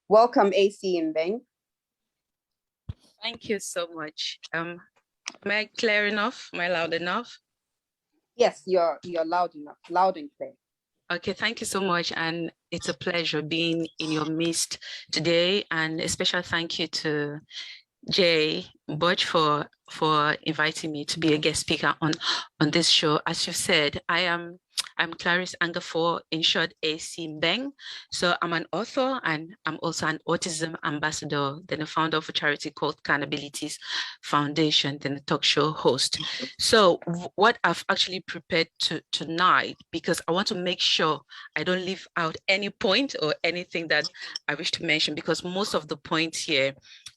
Welcome, AC Mbeng. Thank you so much. Am I clear enough? Am I loud enough? Yes, you're loud enough, loud and clear. Okay, thank you so much. And it's a pleasure being in your midst today. And a special thank you to Jay Butch for inviting me to be a guest speaker on this show. As you said, I'm Clarice Angafor, in short, AC Mbeng. So I'm an author and I'm also an autism ambassador, then a founder of a charity called Canabilities Foundation, then a talk show host. So what I've actually prepared tonight, because I want to make sure I don't leave out any point or anything that I wish to mention, because most of the points here,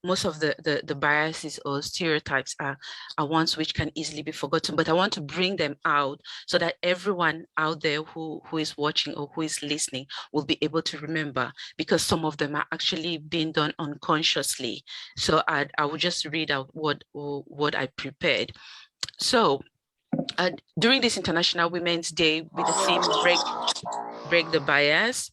most of the biases or stereotypes are ones which can easily be forgotten, but I want to bring them out so that everyone out there who is watching or who is listening will be able to remember, because some of them are actually being done unconsciously. So I will just read out what I prepared. So during this International Women's Day with the theme break the bias,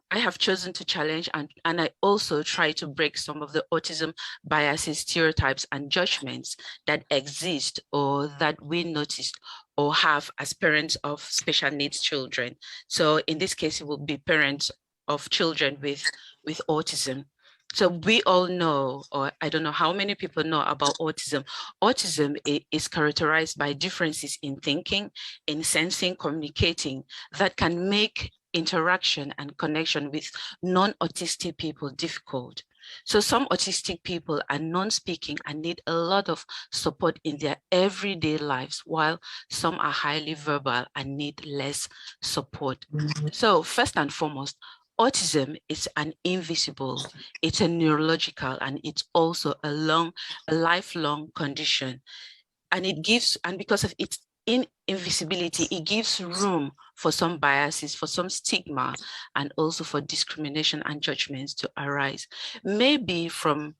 I have chosen to challenge and I also try to break some of the autism biases, stereotypes, and judgments that exist or that we notice or have as parents of special needs children. So in this case, it will be parents of children with autism. So we all know, or I don't know how many people know about autism. Autism is characterized by differences in thinking, in sensing, communicating that can make interaction and connection with non-autistic people difficult. So some autistic people are non-speaking and need a lot of support in their everyday lives, while some are highly verbal and need less support. So first and foremost, autism is an invisible, it's a neurological, and it's also a lifelong condition. And because of its invisibility, it gives room for some biases, for some stigma, and also for discrimination and judgments to arise. Maybe from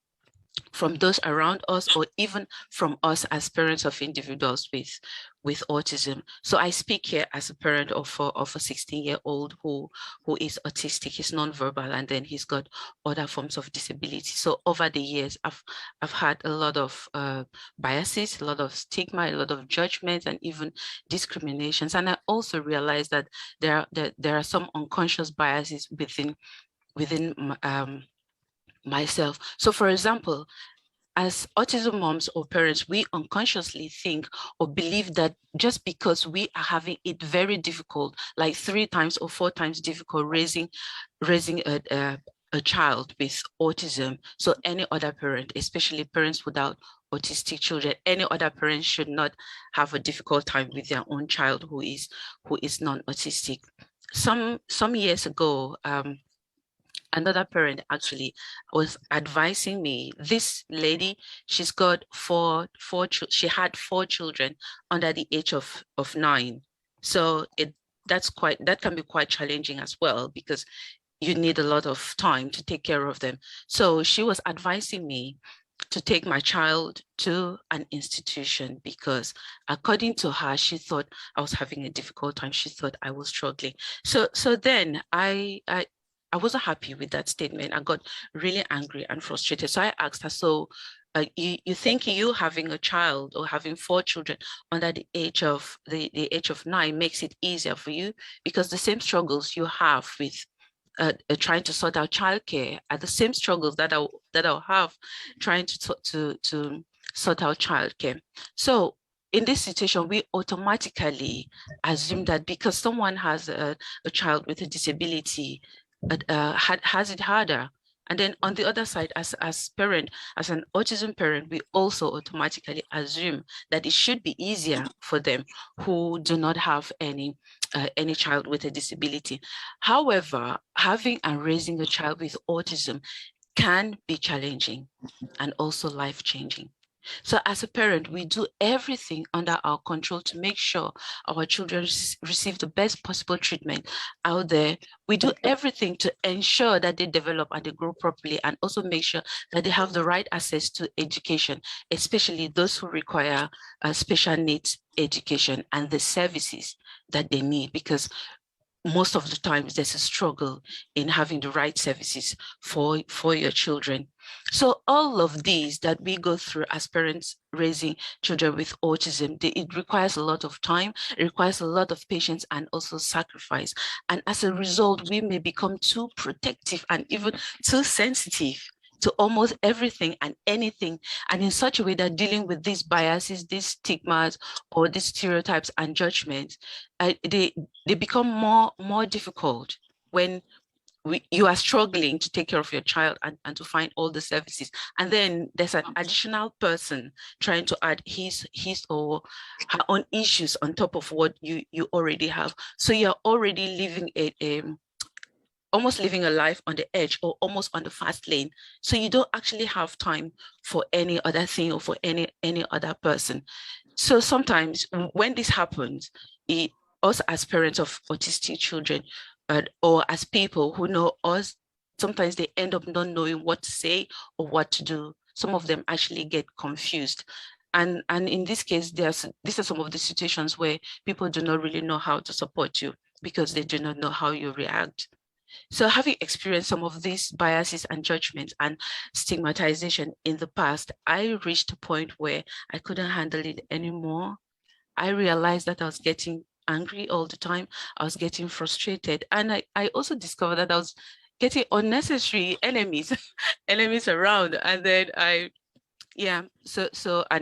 those around us, or even from us as parents of individuals with autism. So I speak here as a parent of a 16-year-old who is autistic. He's nonverbal, and then he's got other forms of disability. So over the years, I've had a lot of biases, a lot of stigma, a lot of judgments, and even discriminations. And I also realized that there are some unconscious biases within myself. So for example, as autism moms or parents, we unconsciously think or believe that just because we are having it very difficult, like 3 times or 4 times difficult raising a child with autism, so any other parent, especially parents without autistic children, any other parent should not have a difficult time with their own child who is non-autistic. Some years ago, another parent actually was advising me. This lady, she's got she had 4 children under the age of 9. So that can be quite challenging as well, because you need a lot of time to take care of them. So she was advising me to take my child to an institution, because according to her, she thought I was having a difficult time. She thought I was struggling. So then I wasn't happy with that statement. I got really angry and frustrated. So I asked her, so you think you having a child or having 4 children under the age of 9 makes it easier for you? Because the same struggles you have with trying to sort out childcare are the same struggles that I'll have trying to sort out childcare. So in this situation, we automatically assume that because someone has a child with a disability, has it harder. And then on the other side, as an autism parent, we also automatically assume that it should be easier for them who do not have any child with a disability. However, having and raising a child with autism can be challenging and also life-changing. So as a parent, we do everything under our control to make sure our children receive the best possible treatment out there. We do everything to ensure that they develop and they grow properly, and also make sure that they have the right access to education, especially those who require special needs education and the services that they need, because most of the times there's a struggle in having the right services for your children. So all of these that we go through as parents raising children with autism, it requires a lot of time, it requires a lot of patience and also sacrifice. And as a result, we may become too protective and even too sensitive to almost everything and anything, and in such a way that dealing with these biases, these stigmas, or these stereotypes and judgments, they become more difficult when you are struggling to take care of your child and to find all the services. And then there's an additional person trying to add his or her own issues on top of what you already have. So you're already living almost living a life on the edge or almost on the fast lane. So you don't actually have time for any other thing or for any other person. So sometimes when this happens, us as parents of autistic children, or as people who know us, sometimes they end up not knowing what to say or what to do. Some of them actually get confused. And in this case, these are some of the situations where people do not really know how to support you because they do not know how you react. So having experienced some of these biases and judgments and stigmatization in the past, I reached a point where I couldn't handle it anymore. I realized that I was getting angry all the time. I was getting frustrated. And I also discovered that I was getting unnecessary enemies, enemies around. And then and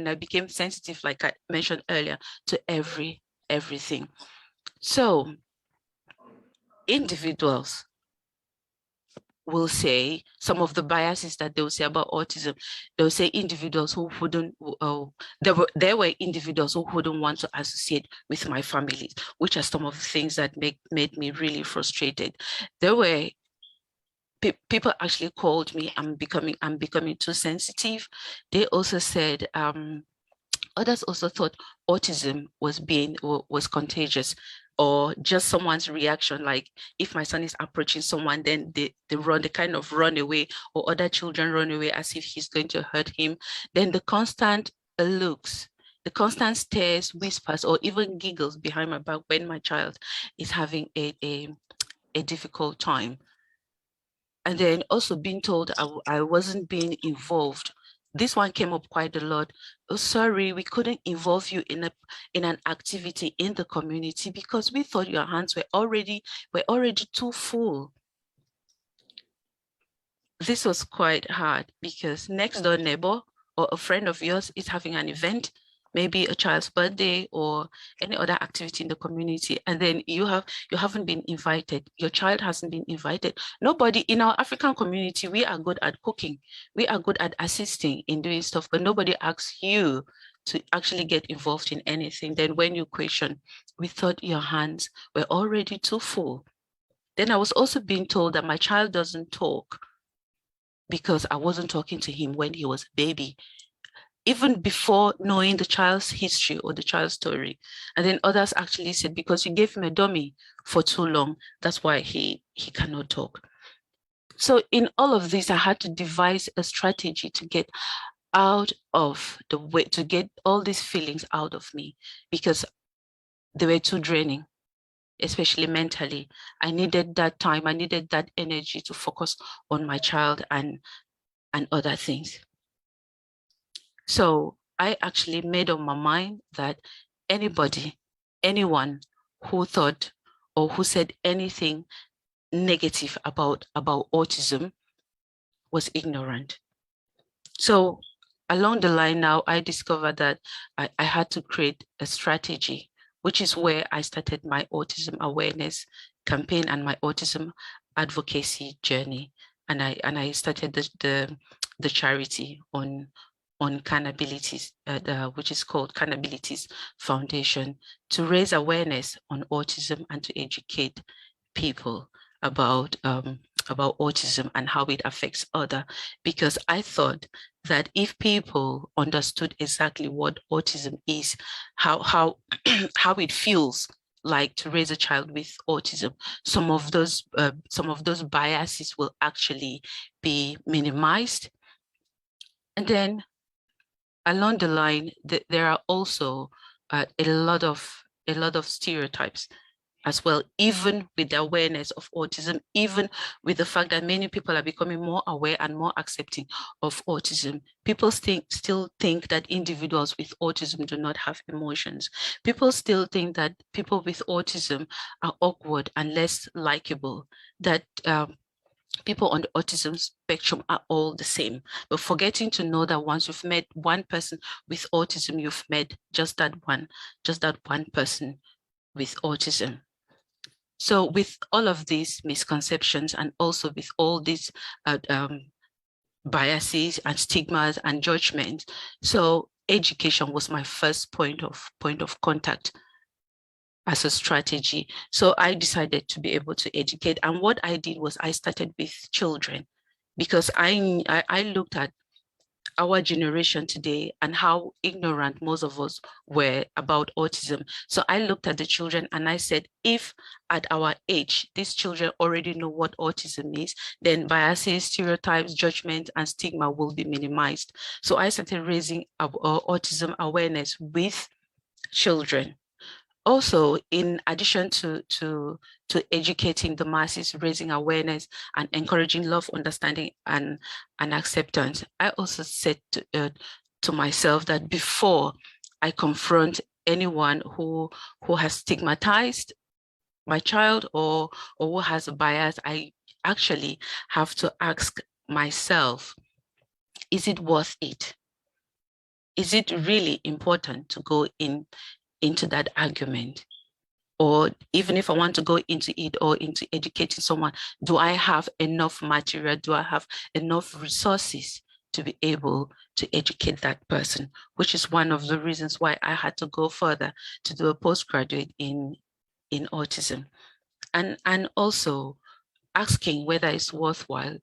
I became sensitive, like I mentioned earlier, to everything. So individuals will say some of the biases that they'll say about autism. They'll say individuals who wouldn't, there were individuals who wouldn't want to associate with my family, which are some of the things that made me really frustrated. There were people actually called me, I'm becoming too sensitive. They also said, others also thought autism was contagious, or just someone's reaction. Like if my son is approaching someone, then they kind of run away, or other children run away as if he's going to hurt him. Then the constant looks, the constant stares, whispers, or even giggles behind my back when my child is having a difficult time. And then also being told I wasn't being involved. This one came up quite a lot. Oh, sorry, we couldn't involve you in an activity in the community because we thought your hands were already too full. This was quite hard because next door neighbor or a friend of yours is having an event, maybe a child's birthday or any other activity in the community, and then you haven't been invited. Your child hasn't been invited. Nobody in our African community, we are good at cooking, we are good at assisting in doing stuff, but nobody asks you to actually get involved in anything. Then when you question, we thought your hands were already too full. Then I was also being told that my child doesn't talk because I wasn't talking to him when he was a baby, even before knowing the child's history or the child's story. And then others actually said, because you gave him a dummy for too long, that's why he cannot talk. So in all of this, I had to devise a strategy to get out of the way, to get all these feelings out of me, because they were too draining, especially mentally. I needed that time, I needed that energy to focus on my child and other things. So I actually made up my mind that anyone who thought or who said anything negative about autism was ignorant. So along the line now, I discovered that I had to create a strategy, which is where I started my autism awareness campaign and my autism advocacy journey. And I started the charity on Canabilities, which is called Canabilities Foundation, to raise awareness on autism and to educate people about autism and how it affects others. Because I thought that if people understood exactly what autism is, how it feels like to raise a child with autism, some of those biases will actually be minimized. And then along the line, there are also a lot of stereotypes as well, even with the awareness of autism, even with the fact that many people are becoming more aware and more accepting of autism. People still think that individuals with autism do not have emotions. People still think that people with autism are awkward and less likable, that people on the autism spectrum are all the same, but forgetting to know that once you've met one person with autism, you've met just that one person with autism. So with all of these misconceptions and also with all these biases and stigmas and judgments, so education was my first point of contact as a strategy. So I decided to be able to educate. And what I did was I started with children, because I looked at our generation today and how ignorant most of us were about autism. So I looked at the children and I said, if at our age, these children already know what autism is, then biases, stereotypes, judgment, and stigma will be minimized. So I started raising autism awareness with children. Also, in addition to educating the masses, raising awareness and encouraging love, understanding, and acceptance, I also said to myself that before I confront anyone who has stigmatized my child or who has a bias, I actually have to ask myself, is it worth it? Is it really important to go into that argument? Or even if I want to go into it or into educating someone, do I have enough material? Do I have enough resources to be able to educate that person? Which is one of the reasons why I had to go further to do a postgraduate in autism. And also asking whether it's worthwhile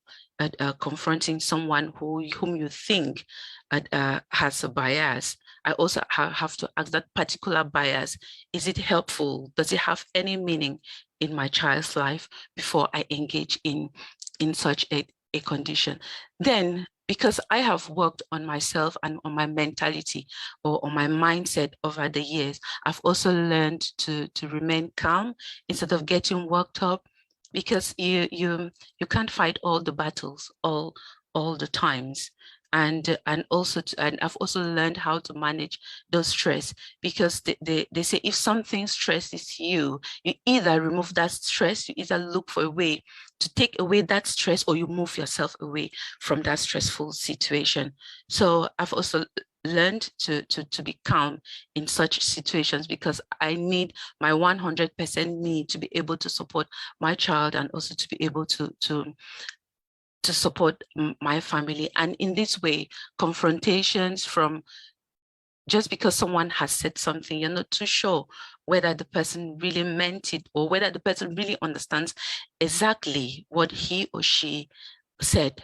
confronting someone whom you think has a bias. I also have to ask that particular bias, is it helpful? Does it have any meaning in my child's life before I engage in such a condition? Then, because I have worked on myself and on my mentality or on my mindset over the years, I've also learned to remain calm instead of getting worked up, because you can't fight all the battles all the times. And also and I've also learned how to manage those stress, because they say if something stresses you, you either remove that stress, you either look for a way to take away that stress, or you move yourself away from that stressful situation. So I've also learned to be calm in such situations, because I need my 100% need to be able to support my child and also to be able to support my family. And in this way, confrontations from just because someone has said something, you're not too sure whether the person really meant it or whether the person really understands exactly what he or she said,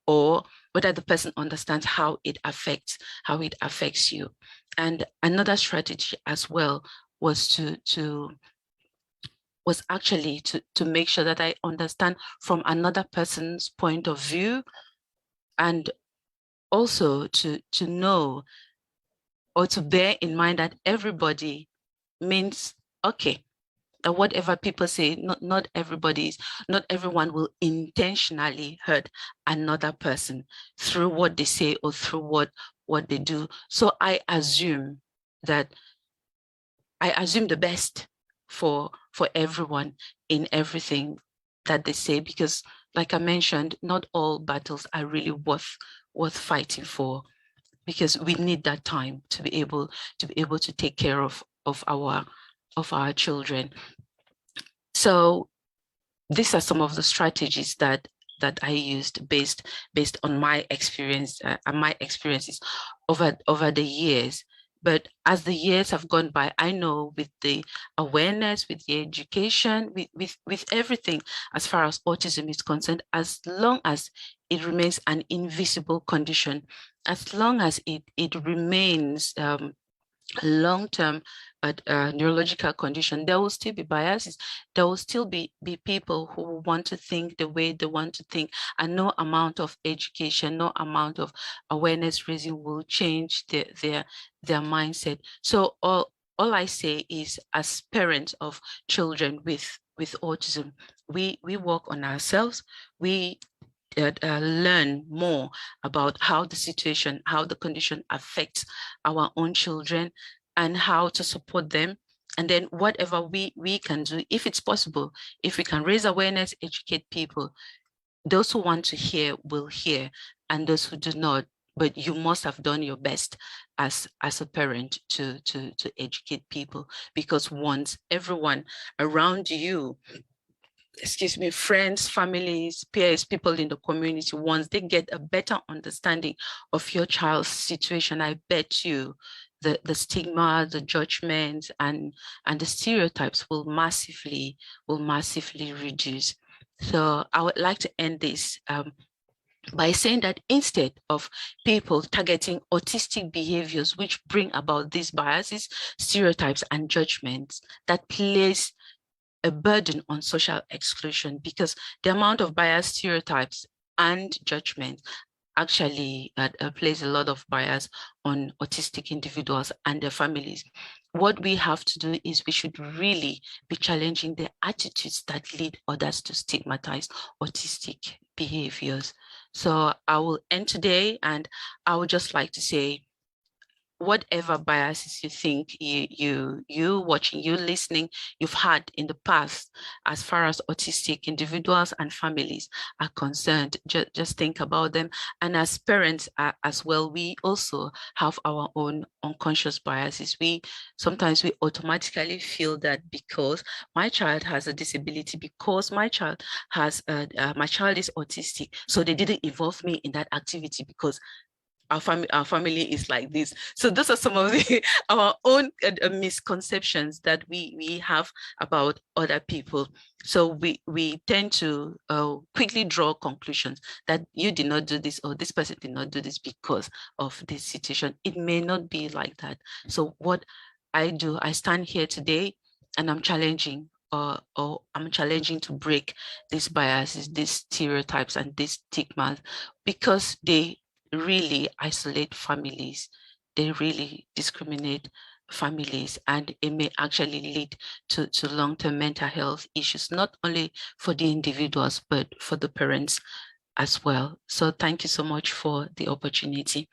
or whether the person understands how it affects you. And another strategy as well was actually to make sure that I understand from another person's point of view, and also to know or to bear in mind that everybody means okay, that whatever people say, not everyone will intentionally hurt another person through what they say or through what they do. So I assume the best for everyone in everything that they say, because like I mentioned, not all battles are really worth fighting for, because we need that time to be able to take care of our children. So these are some of the strategies that I used based on my experience and my experiences over the years. But as the years have gone by, I know with the awareness, with the education, with everything as far as autism is concerned, as long as it remains an invisible condition, as long as it remains a long-term neurological condition, there will still be biases. There will still be people who want to think the way they want to think, and no amount of education, no amount of awareness raising will change their mindset. So all I say is, as parents of children with autism, we work on ourselves. We learn more about how the situation, how the condition affects our own children, and how to support them. And then whatever we can do, if it's possible, if we can raise awareness, educate people, those who want to hear will hear, and those who do not, but you must have done your best as a parent to educate people, because once everyone around you, excuse me, friends, families, peers, people in the community, once they get a better understanding of your child's situation, I bet you the stigma, the judgments, and the stereotypes will massively reduce. So I would like to end this by saying that instead of people targeting autistic behaviors which bring about these biases, stereotypes, and judgments, that place a burden on social exclusion, because the amount of bias, stereotypes, and judgment actually plays a lot of bias on autistic individuals and their families. What we have to do is we should really be challenging the attitudes that lead others to stigmatize autistic behaviors. So I will end today, and I would just like to say, whatever biases you think you watching, you listening, you've had in the past, as far as autistic individuals and families are concerned, just think about them. And as parents as well, we also have our own unconscious biases. Sometimes we automatically feel that because my child has a disability, because my child is autistic, so they didn't involve me in that activity because our family is like this. So those are some of our own misconceptions that we have about other people. So we tend to quickly draw conclusions that you did not do this, or this person did not do this because of this situation. It may not be like that. So what I do, I stand here today and I'm challenging to break these biases, these stereotypes, and these stigmas, because they really isolate families. They really discriminate families, and it may actually lead to long-term mental health issues, not only for the individuals, but for the parents as well. So thank you so much for the opportunity.